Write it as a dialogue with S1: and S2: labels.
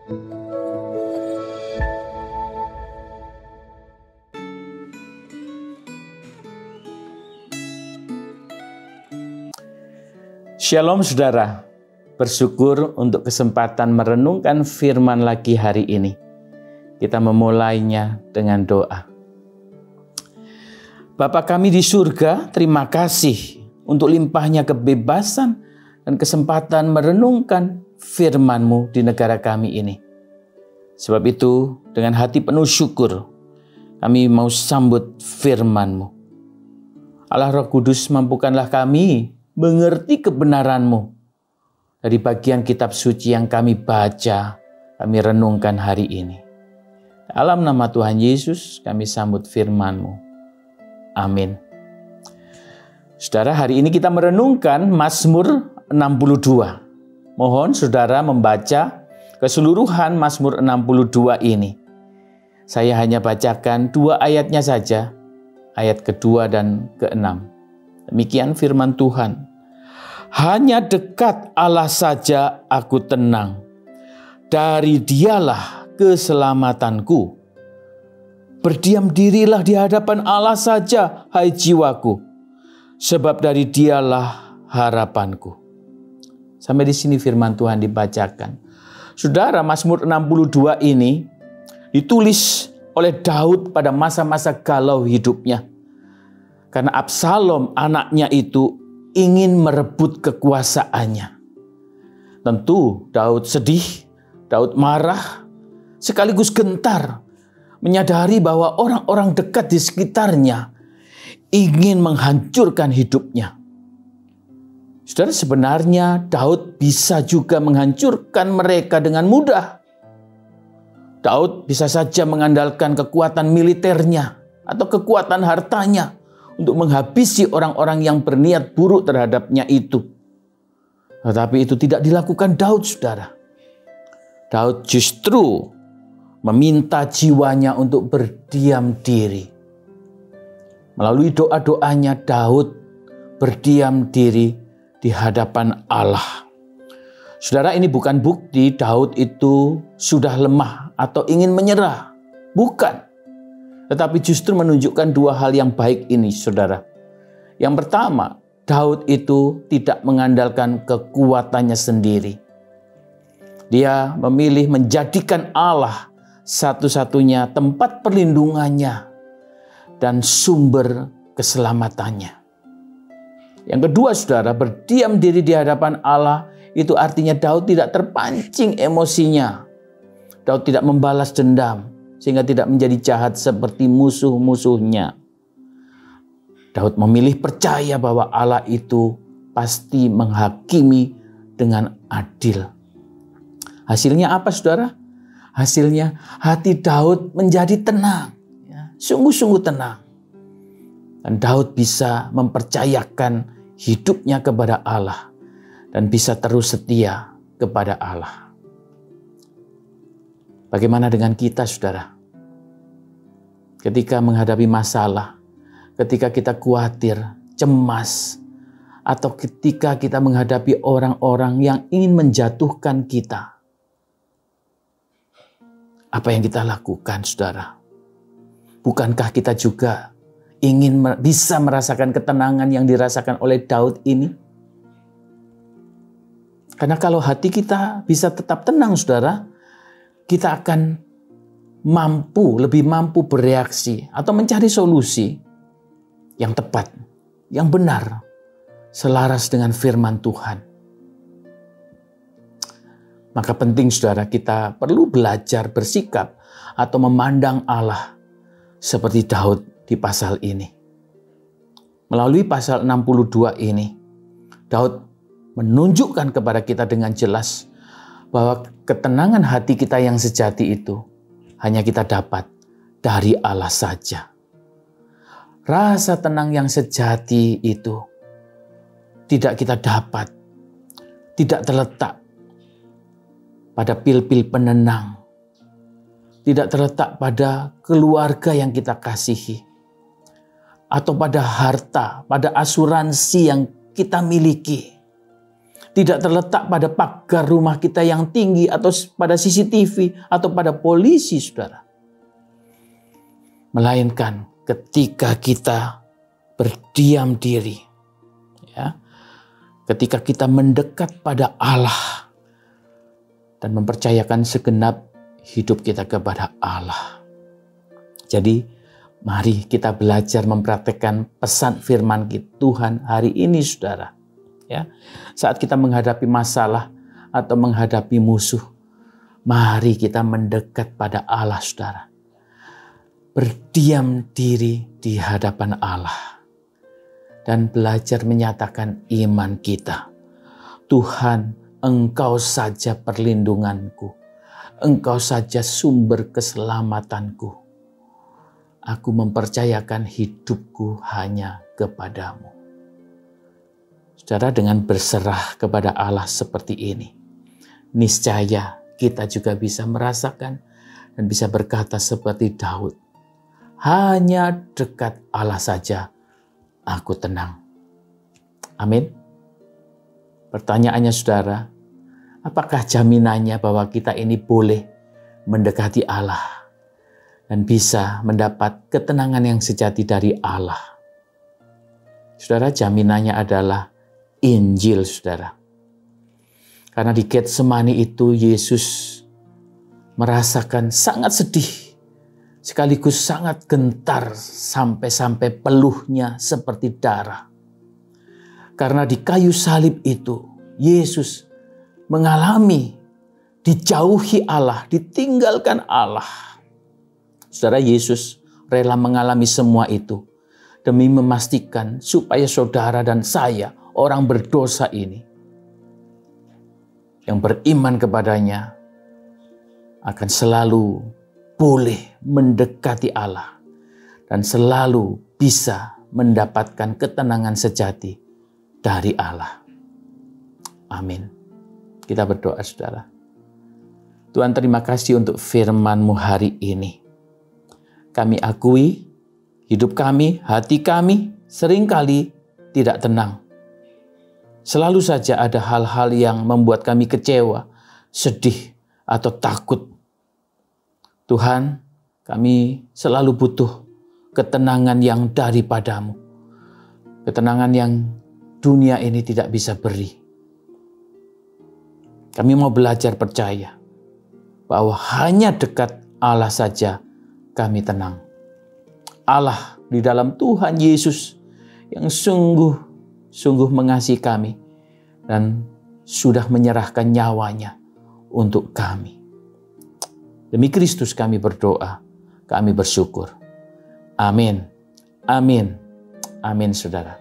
S1: Shalom saudara, bersyukur untuk kesempatan merenungkan firman lagi hari ini. Kita memulainya dengan doa. Bapa kami di surga, terima kasih untuk limpahnya kebebasan dan kesempatan merenungkan firman-Mu di negara kami ini. Sebab itu, dengan hati penuh syukur, kami mau sambut firman-Mu. Allah Roh Kudus, mampukanlah kami mengerti kebenaran-Mu dari bagian kitab suci yang kami baca, kami renungkan hari ini. Dalam nama Tuhan Yesus, kami sambut firman-Mu. Amin. Saudara, hari ini kita merenungkan Mazmur 62. Mohon saudara membaca keseluruhan Mazmur 62 ini. Saya hanya bacakan 2 ayatnya saja, ayat kedua dan keenam. Demikian firman Tuhan. Hanya dekat Allah saja aku tenang. Dari Dialah keselamatanku. Berdiam dirilah di hadapan Allah saja, hai jiwaku. Sebab dari Dialah harapanku. Sampai di sini firman Tuhan dibacakan. Saudara, Mazmur 62 ini ditulis oleh Daud pada masa-masa galau hidupnya. Karena Absalom, anaknya itu, ingin merebut kekuasaannya. Tentu Daud sedih, Daud marah, sekaligus gentar, menyadari bahwa orang-orang dekat di sekitarnya ingin menghancurkan hidupnya. Saudara, sebenarnya Daud bisa juga menghancurkan mereka dengan mudah. Daud bisa saja mengandalkan kekuatan militernya atau kekuatan hartanya untuk menghabisi orang-orang yang berniat buruk terhadapnya itu. Tetapi itu tidak dilakukan Daud, saudara. Daud justru meminta jiwanya untuk berdiam diri. Melalui doa-doanya, Daud berdiam diri di hadapan Allah. Saudara, ini bukan bukti Daud itu sudah lemah atau ingin menyerah. Bukan. Tetapi justru menunjukkan 2 hal yang baik ini, saudara. Yang pertama, Daud itu tidak mengandalkan kekuatannya sendiri. Dia memilih menjadikan Allah satu-satunya tempat perlindungannya dan sumber keselamatannya. Yang kedua, saudara, berdiam diri di hadapan Allah itu artinya Daud tidak terpancing emosinya. Daud tidak membalas dendam, sehingga tidak menjadi jahat seperti musuh-musuhnya. Daud memilih percaya bahwa Allah itu pasti menghakimi dengan adil. Hasilnya apa, saudara? Hasilnya hati Daud menjadi tenang, sungguh-sungguh tenang. Dan Daud bisa mempercayakan hidupnya kepada Allah dan bisa terus setia kepada Allah. Bagaimana dengan kita, saudara? Ketika menghadapi masalah, ketika kita khawatir, cemas, atau ketika kita menghadapi orang-orang yang ingin menjatuhkan kita, apa yang kita lakukan, saudara? Bukankah kita juga ingin bisa merasakan ketenangan yang dirasakan oleh Daud ini? Karena kalau hati kita bisa tetap tenang, saudara, kita akan lebih mampu bereaksi atau mencari solusi yang tepat, yang benar, selaras dengan firman Tuhan. Maka penting, saudara, kita perlu belajar bersikap atau memandang Allah seperti Daud di pasal ini. Melalui pasal 62 ini, Daud menunjukkan kepada kita dengan jelas bahwa ketenangan hati kita yang sejati itu hanya kita dapat dari Allah saja. Rasa tenang yang sejati itu tidak kita dapat, tidak terletak pada pil-pil penenang, tidak terletak pada keluarga yang kita kasihi, atau pada harta, pada asuransi yang kita miliki. Tidak terletak pada pagar rumah kita yang tinggi atau pada CCTV atau pada polisi, saudara. Melainkan ketika kita berdiam diri, ya, ketika kita mendekat pada Allah dan mempercayakan segenap hidup kita kepada Allah. Jadi mari kita belajar mempraktekkan pesan firman Tuhan hari ini, saudara. Ya, saat kita menghadapi masalah atau menghadapi musuh, mari kita mendekat pada Allah, saudara. Berdiam diri di hadapan Allah dan belajar menyatakan iman kita. Tuhan, Engkau saja perlindunganku. Engkau saja sumber keselamatanku. Aku mempercayakan hidupku hanya kepadamu. Saudara, dengan berserah kepada Allah seperti ini, niscaya kita juga bisa merasakan dan bisa berkata seperti Daud, hanya dekat Allah saja aku tenang. Amin. Pertanyaannya, saudara, apakah jaminannya bahwa kita ini boleh mendekati Allah dan bisa mendapat ketenangan yang sejati dari Allah? Saudara, jaminannya adalah Injil, saudara. Karena di Getsemani itu Yesus merasakan sangat sedih, sekaligus sangat gentar sampai-sampai peluhnya seperti darah. Karena di kayu salib itu Yesus mengalami dijauhi Allah, ditinggalkan Allah. Saudara, Yesus rela mengalami semua itu demi memastikan supaya saudara dan saya, orang berdosa ini, yang beriman kepadanya, akan selalu boleh mendekati Allah dan selalu bisa mendapatkan ketenangan sejati dari Allah. Amin. Kita berdoa, saudara. Tuhan, terima kasih untuk firman-Mu hari ini. Kami akui hidup kami, hati kami seringkali tidak tenang. Selalu saja ada hal-hal yang membuat kami kecewa, sedih, atau takut. Tuhan, kami selalu butuh ketenangan yang daripada-Mu. Ketenangan yang dunia ini tidak bisa beri. Kami mau belajar percaya bahwa hanya dekat Allah saja kami tenang. Allah di dalam Tuhan Yesus yang sungguh mengasihi kami dan sudah menyerahkan nyawanya untuk kami. Demi Kristus kami berdoa, kami bersyukur. Amin. Amin. Amin, saudara.